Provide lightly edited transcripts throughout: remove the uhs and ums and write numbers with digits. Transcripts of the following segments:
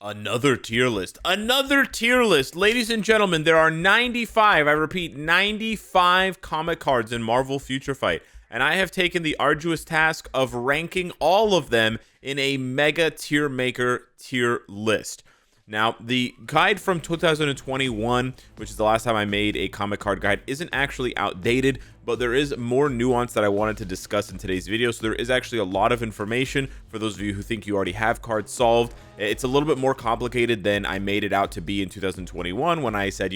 Another tier list. Another tier list. Ladies and gentlemen, there are 95, I repeat, 95 comic cards in Marvel Future Fight. And I have taken the arduous task of ranking all of them in a mega tier maker tier list. Now, the guide from 2021, which is the last time I made a comic card guide, isn't actually outdated, but there is more nuance that I wanted to discuss in today's video. So there is actually a lot of information for those of you who think you already have cards solved. It's a little bit more complicated than I made it out to be in 2021 when I said,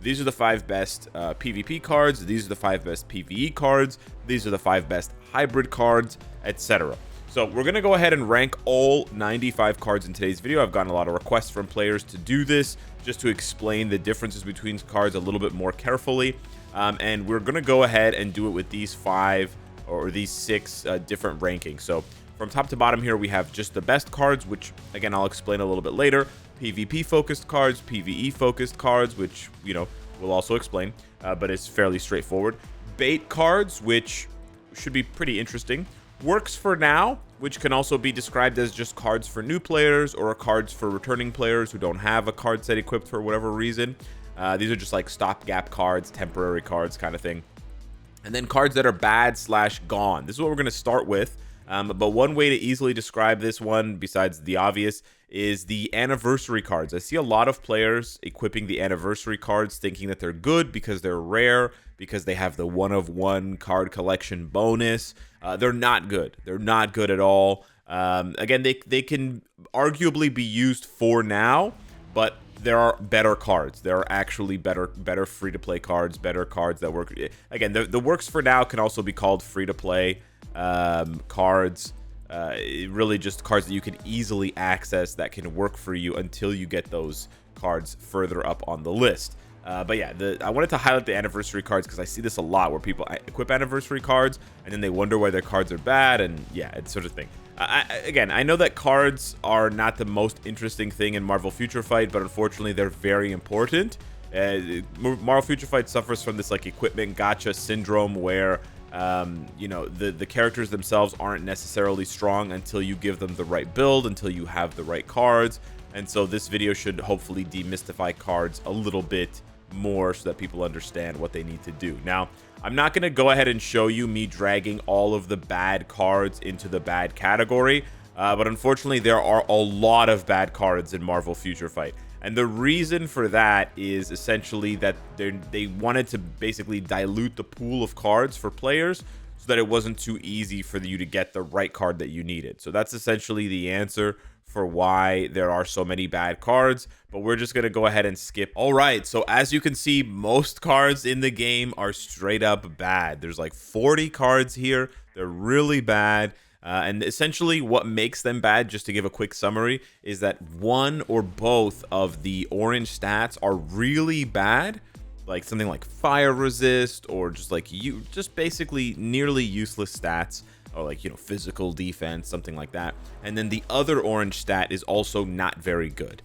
these are the 5 best PvP cards, these are the 5 best PvE cards, these are the 5 best hybrid cards, etc. So we're going to go ahead and rank all 95 cards in today's video. I've gotten a lot of requests from players to do this, just to explain the differences between cards a little bit more carefully. And we're going to go ahead and do it with these 5 or these 6 different rankings. So from top to bottom here, we have just the best cards, which again, I'll explain a little bit later. PvP focused cards, PvE focused cards, which, we'll also explain, but it's fairly straightforward. Bait cards, which should be pretty interesting. Works for now, which can also be described as just cards for new players or cards for returning players who don't have a card set equipped for whatever reason. These are just like stopgap cards, temporary cards kind of thing. And then cards that are bad/gone. This is what we're going to start with. But one way to easily describe this one, besides the obvious, is the anniversary cards. I see a lot of players equipping the anniversary cards thinking that they're good because they're rare, because they have the 1-of-1 card collection bonus. They're not good. They're not good at all. Again, they can arguably be used for now, but there are better cards. There are actually better free-to-play cards, better cards that work. Again, the works for now can also be called free-to-play cards. Really just cards that you can easily access that can work for you until you get those cards further up on the list. But yeah, I wanted to highlight the anniversary cards because I see this a lot where people equip anniversary cards and then they wonder why their cards are bad, and yeah, it's sort of thing. Again, I know that cards are not the most interesting thing in Marvel Future Fight, but unfortunately they're very important. Marvel Future Fight suffers from this like equipment gotcha syndrome where the characters themselves aren't necessarily strong until you give them the right build, until you have the right cards. And so this video should hopefully demystify cards a little bit more so that people understand what they need to do. Now, I'm not going to go ahead and show you me dragging all of the bad cards into the bad category, but unfortunately there are a lot of bad cards in Marvel Future Fight. And the reason for that is essentially that they wanted to basically dilute the pool of cards for players so that it wasn't too easy for you to get the right card that you needed. So that's essentially the answer for why there are so many bad cards, but we're just going to go ahead and skip. All right, so as you can see, most cards in the game are straight up bad. There's like 40 cards here. They're really bad. And essentially what makes them bad, just to give a quick summary, is that one or both of the orange stats are really bad, like something like fire resist, or just basically nearly useless stats, or like, physical defense, something like that. And then the other orange stat is also not very good.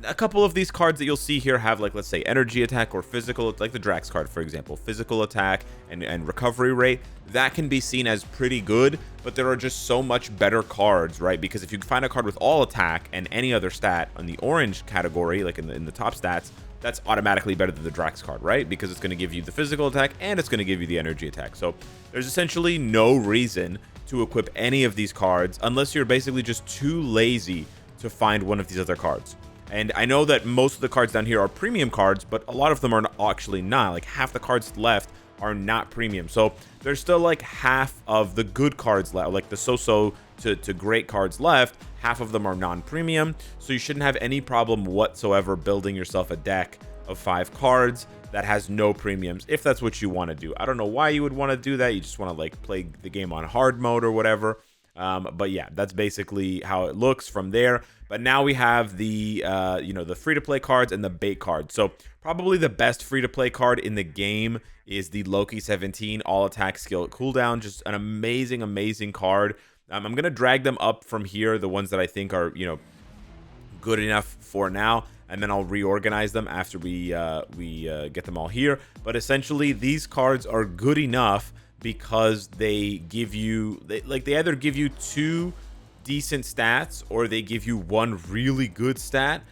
A couple of these cards that you'll see here have, like, let's say energy attack or physical, like the Drax card, for example, physical attack and recovery rate. That can be seen as pretty good, but there are just so much better cards, right? Because if you find a card with all attack and any other stat on the orange category, like in the top stats, that's automatically better than the Drax card, right? Because it's going to give you the physical attack and it's going to give you the energy attack. So there's essentially no reason to equip any of these cards unless you're basically just too lazy to find one of these other cards. And I know that most of the cards down here are premium cards, but a lot of them are actually not. Like half the cards left are not premium. So there's still like half of the good cards left, like the so-so to great cards left. Half of them are non-premium. So you shouldn't have any problem whatsoever building yourself a deck of 5 cards that has no premiums, if that's what you want to do. I don't know why you would want to do that. You just want to like play the game on hard mode or whatever. But yeah, that's basically how it looks from there. But now we have the the free-to-play cards and the bait cards. So probably the best free-to-play card in the game is the Loki 17 all attack skill cooldown. Just an amazing card. I'm gonna drag them up from here, the ones that I think are good enough for now, and then I'll reorganize them after we get them all here. But essentially, these cards are good enough because they give you they either give you 2 decent stats, or they give you one really good stat,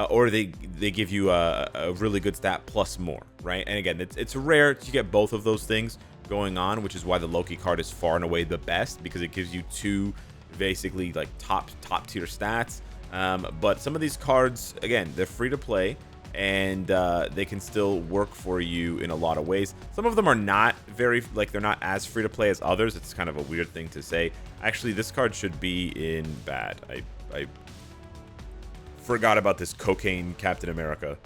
or they give you a really good stat plus more, right? And again, it's rare to get both of those things going on, which is why the Loki card is far and away the best, because it gives you two basically like top tier stats. But some of these cards, again, they're free to play, and they can still work for you in a lot of ways. Some of them are not very, like, they're not as free to play as others. It's kind of a weird thing to say. Actually, this card should be in bad. I forgot about this cocaine Captain America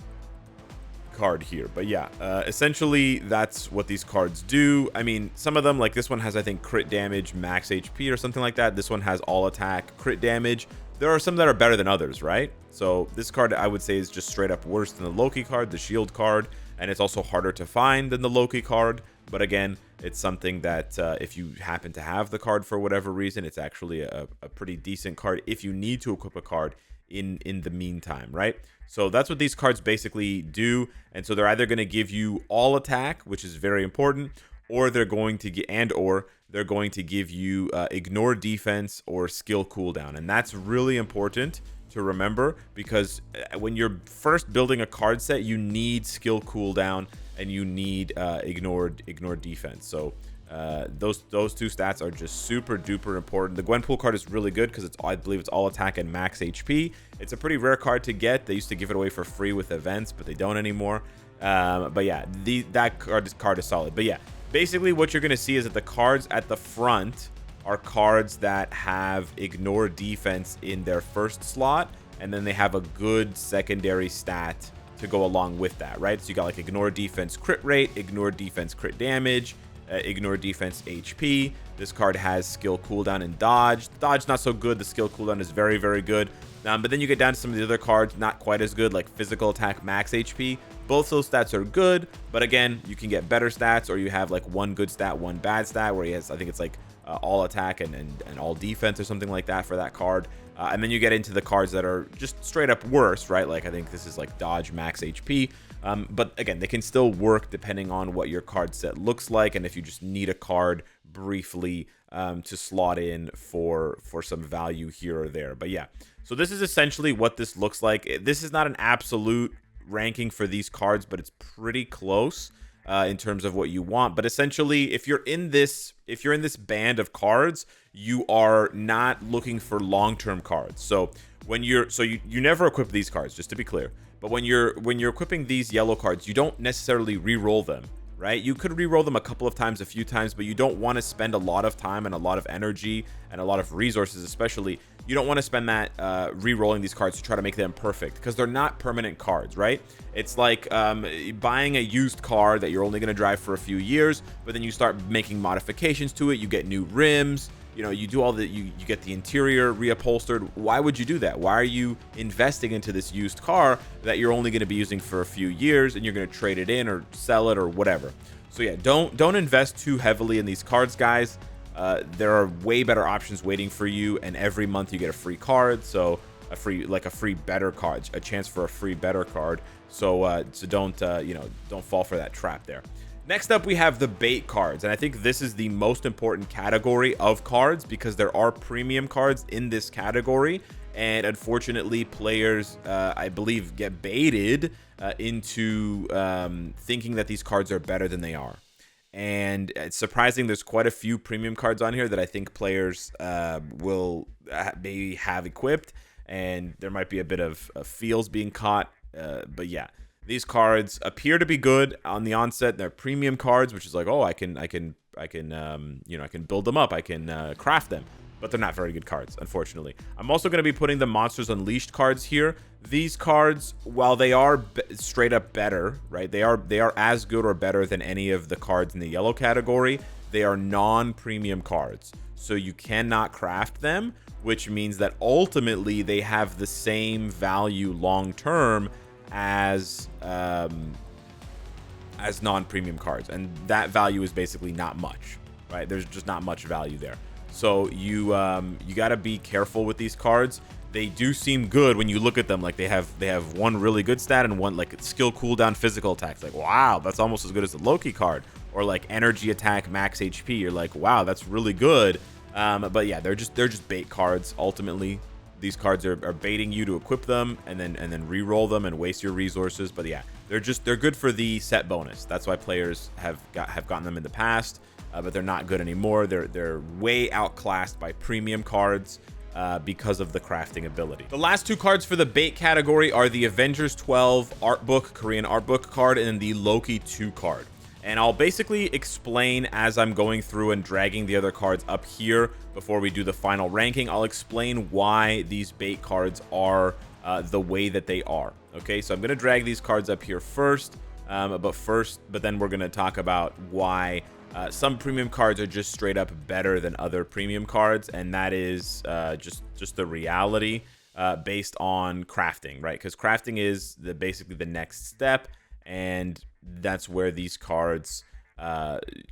card here. But yeah, essentially that's what these cards do. I mean, some of them, like this one has, I think, crit damage, max HP or something like that. This one has all attack, crit damage. There are some that are better than others, right? So this card, I would say, is just straight up worse than the Loki card, the shield card, and it's also harder to find than the Loki card. But again, it's something that if you happen to have the card for whatever reason, it's actually a pretty decent card if you need to equip a card in the meantime, right? So that's what these cards basically do. And so they're either going to give you all attack, which is very important, or they're going to get, they're going to give you ignore defense or skill cooldown. And that's really important to remember, because when you're first building a card set, you need skill cooldown and you need ignore defense. So those two stats are just super duper important. The Gwenpool card is really good because I believe it's all attack and max HP. It's a pretty rare card to get. They used to give it away for free with events, but they don't anymore. But yeah, that card is solid. But yeah, basically what you're going to see is that the cards at the front are cards that have ignore defense in their first slot, and then they have a good secondary stat to go along with that, right? So you got like ignore defense crit rate, ignore defense crit damage, ignore defense HP. This card has skill cooldown and dodge. Dodge not so good. The skill cooldown is very, very good. But then you get down to some of the other cards, not quite as good, like physical attack, max HP. Both those stats are good, but again, you can get better stats, or you have like one good stat, one bad stat, where he has, I think it's like all attack and all defense or something like that for that card. And then you get into the cards that are just straight up worse, right? Like I think this is like dodge, max HP. But again, they can still work depending on what your card set looks like, and if you just need a card briefly to slot in for some value here or there. But yeah, so this is essentially what this looks like. This is not an absolute ranking for these cards, but it's pretty close in terms of what you want. But essentially, if you're in this band of cards, you are not looking for long-term cards. So when you never equip these cards, just to be clear. But when you're equipping these yellow cards, you don't necessarily re-roll them, right? You could re-roll them a couple of times, a few times, but you don't want to spend a lot of time and a lot of energy and a lot of resources, especially. You don't want to spend that re-rolling these cards to try to make them perfect, because they're not permanent cards, right? It's like buying a used car that you're only going to drive for a few years, but then you start making modifications to it. You get new rims, you do all the, you get the interior reupholstered. Why would you do that? Why are you investing into this used car that you're only going to be using for a few years, and you're going to trade it in or sell it or whatever? So yeah, don't invest too heavily in these cards, guys. There are way better options waiting for you, and every month you get a free card, so a free better card, a chance for a free better card. So don't fall for that trap there. Next up, we have the bait cards, and I think this is the most important category of cards, because there are premium cards in this category, and unfortunately players I believe get baited into thinking that these cards are better than they are. And it's surprising, there's quite a few premium cards on here that I think players will maybe have equipped, and there might be a bit of feels being caught. But yeah, these cards appear to be good on the onset. They're premium cards, which is like, oh, I can build them up, I can craft them. But they're not very good cards, unfortunately. I'm also going to be putting the Monsters Unleashed cards here. These cards, while they are straight up better, right? They are as good or better than any of the cards in the yellow category. They are non-premium cards, so you cannot craft them, which means that ultimately they have the same value long-term as non-premium cards, and that value is basically not much, right? There's just not much value there. So you got to be careful with these cards. They do seem good when you look at them. Like they have one really good stat and one like skill cooldown physical attacks. Like, wow, that's almost as good as the Loki card. Or like energy attack max HP. You're like, wow, that's really good. But yeah, they're just bait cards. Ultimately, these cards are baiting you to equip them and then re-roll them and waste your resources. But yeah, they're good for the set bonus. That's why players have gotten them in the past, but they're not good anymore. They're way outclassed by premium cards. Because of the crafting ability. The last two cards for the bait category are the Avengers 12 art book, Korean art book card, and the Loki 2 card. And I'll basically explain as I'm going through and dragging the other cards up here before we do the final ranking. I'll explain why these bait cards are the way that they are. Okay, so I'm going to drag these cards up here first, but then we're going to talk about why some premium cards are just straight up better than other premium cards, and that is just the reality based on crafting, right? Because crafting is basically the next step, and that's where these cards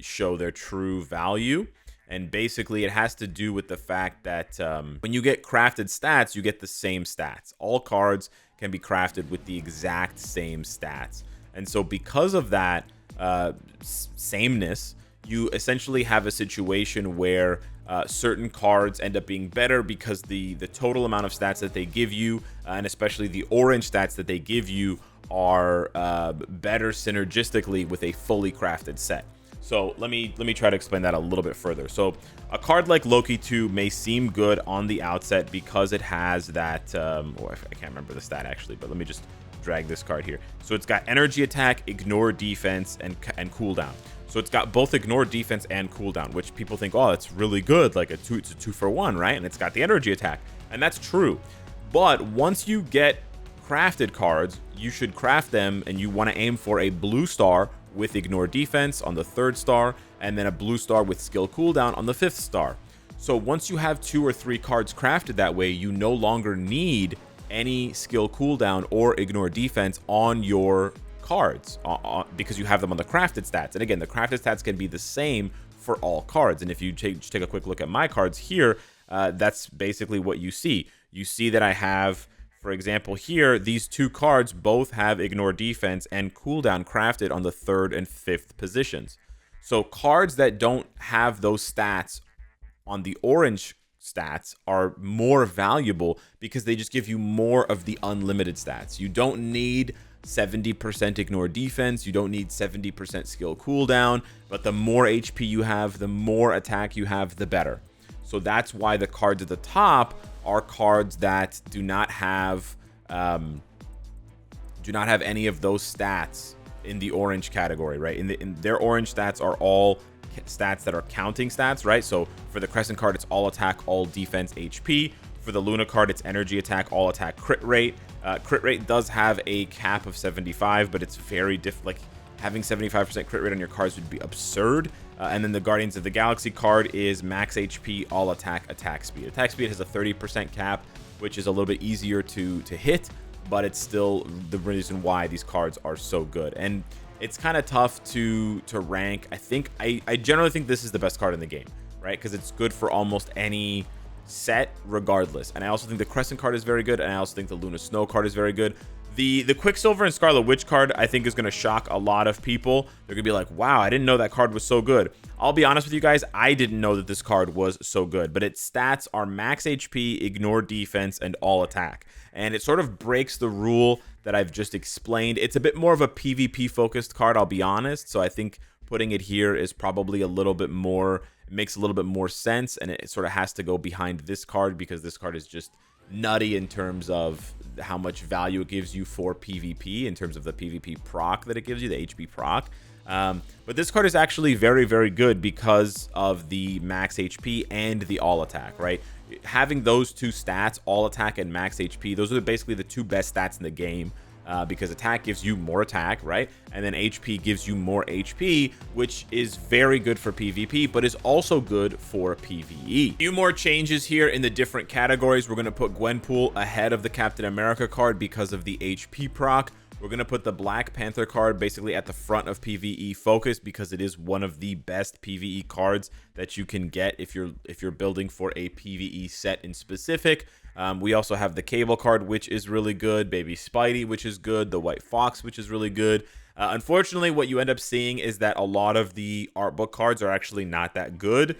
show their true value. And basically, it has to do with the fact that when you get crafted stats, you get the same stats. All cards can be crafted with the exact same stats, and so because of that sameness, you essentially have a situation where certain cards end up being better because the total amount of stats that they give you, and especially the orange stats that they give you, are better synergistically with a fully crafted set. So let me try to explain that a little bit further. So a card like Loki 2 may seem good on the outset because it has that I can't remember the stat actually, but let me just drag this card here. So it's got energy attack, ignore defense, and cooldown. So it's got both ignore defense and cooldown, which people think, oh, that's really good, like it's a 2-for-1, right? And it's got the energy attack, and that's true. But once you get crafted cards, you should craft them, and you want to aim for a blue star with ignore defense on the 3rd star, and then a blue star with skill cooldown on the 5th star. So once you have 2 or 3 cards crafted that way, you no longer need any skill cooldown or ignore defense on your cards because you have them on the crafted stats. And again, the crafted stats can be the same for all cards. And if you take a quick look at my cards here, that's basically what you see. You see that I have, for example, here, these 2 cards both have ignore defense and cooldown crafted on the 3rd and 5th positions. So cards that don't have those stats on the orange stats are more valuable because they just give you more of the unlimited stats. You don't need 70% ignore defense, you don't need 70% skill cooldown, but the more HP you have, the more attack you have, the better. So that's why the cards at the top are cards that do not have any of those stats in the orange category, right? In their orange stats are all stats that are counting stats, right? So for the Crescent card, it's all attack, all defense, HP. For the Luna card, it's energy attack, all attack, crit rate. Crit rate does have a cap of 75, but it's very like having 75% crit rate on your cards would be absurd. And then the Guardians of the Galaxy card is max HP, all attack, attack speed. Attack speed has a 30% cap, which is a little bit easier to hit, but it's still the reason why these cards are so good. And it's kind of tough to rank. I generally think this is the best card in the game, right? Because it's good for almost any set regardless. And I also think the Crescent card is very good, and I also think the Luna Snow card is very good. The Quicksilver and Scarlet Witch card, I think, is going to shock a lot of people. They're going to be like, wow, I didn't know that card was so good. I'll be honest with you guys, I didn't know that this card was so good, but its stats are max HP, ignore defense, and all attack. And it sort of breaks the rule that I've just explained. It's a bit more of a PvP focused card, I'll be honest. So I think putting it here is probably a little bit more, it makes a little bit more sense, and it sort of has to go behind this card because this card is just nutty in terms of how much value it gives you for PvP, in terms of the PvP proc that it gives you, the HP proc. But this card is actually very, very good because of the max HP and the all attack, right? Having those two stats, all attack and max HP, those are basically the two best stats in the game. Because attack gives you more attack, right? And then HP gives you more HP, which is very good for PvP, but is also good for PvE. A few more changes here in the different categories. We're going to put Gwenpool ahead of the Captain America card because of the HP proc. We're going to put the Black Panther card basically at the front of PvE focus because it is one of the best PvE cards that you can get if you're building for a PvE set in specific. We also have the Cable card, which is really good, Baby Spidey, which is good, the White Fox, which is really good. Unfortunately, what you end up seeing is that a lot of the art book cards are actually not that good.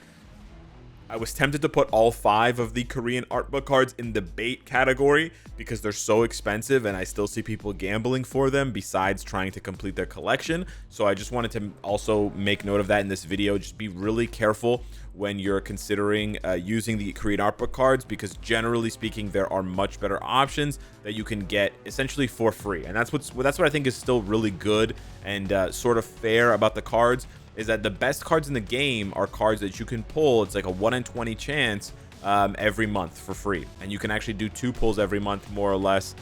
I was tempted to put all 5 of the Korean art book cards in the bait category because they're so expensive and I still see people gambling for them besides trying to complete their collection. So I just wanted to also make note of that in this video. Just be really careful when you're considering using the Korean art book cards, because generally speaking, there are much better options that you can get essentially for free. And that's what I think is still really good and sort of fair about the cards, is that the best cards in the game are cards that you can pull. It's like a 1 in 20 chance every month for free, and you can actually do 2 pulls every month, more or less,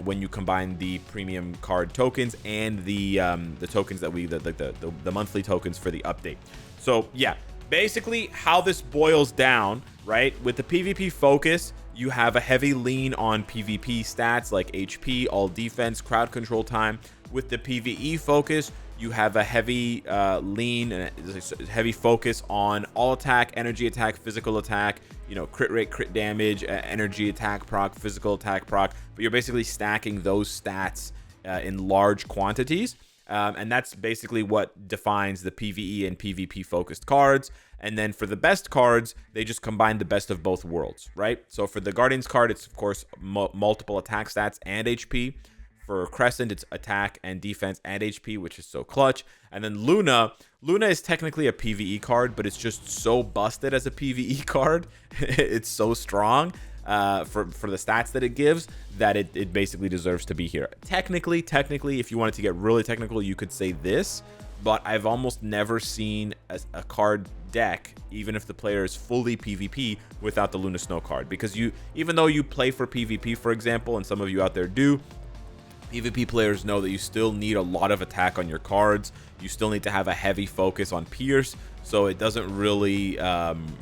when you combine the premium card tokens and the tokens that the monthly tokens for the update. So yeah, basically how this boils down, right? With the PvP focus, you have a heavy lean on PvP stats like HP, all defense, crowd control time. With the PvE focus, you have a heavy lean and heavy focus on all attack, energy attack, physical attack, you know, crit rate, crit damage, energy attack proc, physical attack proc, but you're basically stacking those stats in large quantities. And that's basically what defines the PvE and PvP focused cards. And then for the best cards, they just combine the best of both worlds, right? So for the Guardians card, it's of course multiple attack stats and HP. For Crescent, it's attack and defense and HP, which is so clutch. And then Luna is technically a PvE card, but it's just so busted as a PvE card. It's so strong for the stats that it gives that it basically deserves to be here. Technically, if you wanted to get really technical, you could say this, but I've almost never seen a card deck, even if the player is fully PvP, without the Luna Snow card. Because even though you play for PvP, for example, and some of you out there do, PvP players know that you still need a lot of attack on your cards. You still need to have a heavy focus on Pierce, so it doesn't really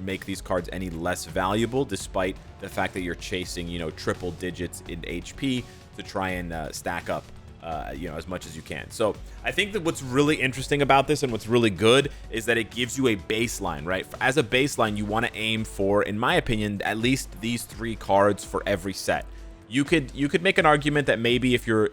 make these cards any less valuable, despite the fact that you're chasing, you know, triple digits in HP to try and stack up, you know, as much as you can. So I think that what's really interesting about this and what's really good is that it gives you a baseline, right? As a baseline, you want to aim for, in my opinion, at least these 3 cards for every set. You could make an argument that maybe if you're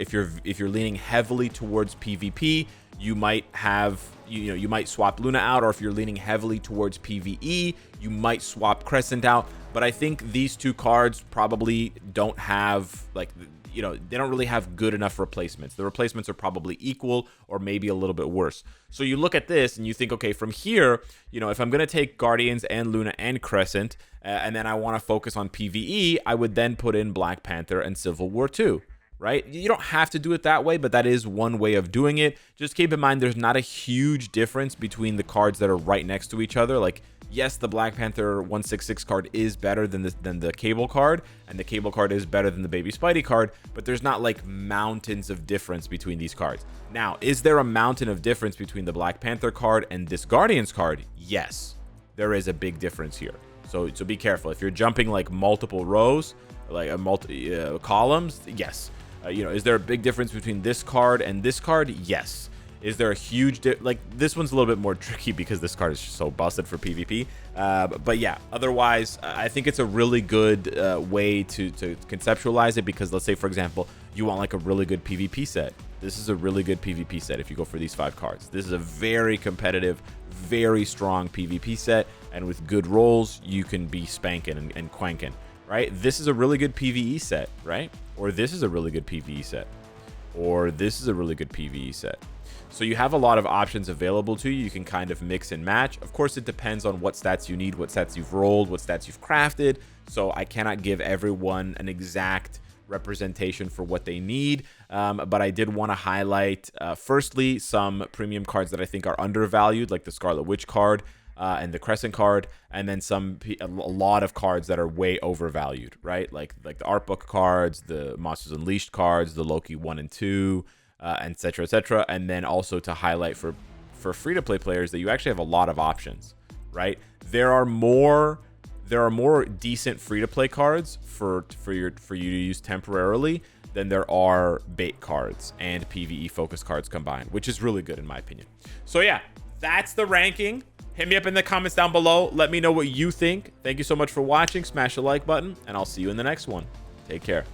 leaning heavily towards PvP, you might have, you might swap Luna out, or if you're leaning heavily towards PvE, you might swap Crescent out. But I think these 2 cards probably don't have, like, you know, they don't really have good enough replacements. The replacements are probably equal or maybe a little bit worse. So you look at this and you think, okay, from here, you know, if I'm going to take Guardians and Luna and Crescent, and then I want to focus on PvE, I would then put in Black Panther and Civil War 2. Right? You don't have to do it that way, but that is one way of doing it. Just keep in mind there's not a huge difference between the cards that are right next to each other. Like, yes, the Black Panther 166 card is better than the Cable card, and the Cable card is better than the Baby Spidey card, but there's not like mountains of difference between these cards. Now, is there a mountain of difference between the Black Panther card and this Guardians card? Yes, there is a big difference here. So be careful. If you're jumping like multiple rows, like a columns, yes. You know, is there a big difference between this card and this card? Yes. Is there a huge like this one's a little bit more tricky because this card is so busted for PvP. But yeah, otherwise, I think it's a really good way to conceptualize it, because let's say, for example, you want like a really good PvP set. This is a really good PvP set if you go for these 5 cards. This is a very competitive, very strong PvP set, and with good rolls, you can be spanking and quanking. Right? This is a really good PvE set, right? Or this is a really good PvE set. Or this is a really good PvE set. So you have a lot of options available to you. You can kind of mix and match. Of course, it depends on what stats you need, what stats you've rolled, what stats you've crafted. So I cannot give everyone an exact representation for what they need. But I did want to highlight, firstly, some premium cards that I think are undervalued, like the Scarlet Witch card. And the Crescent card, and then a lot of cards that are way overvalued, right? Like the art book cards, the Monsters Unleashed cards, the Loki 1 and 2, etc., etc. And then also to highlight for free-to-play players that you actually have a lot of options, right? There are more decent free-to-play cards for you to use temporarily than there are bait cards and PvE focus cards combined, which is really good in my opinion. So yeah, that's the ranking. Hit me up in the comments down below. Let me know what you think. Thank you so much for watching. Smash the like button, and I'll see you in the next one. Take care.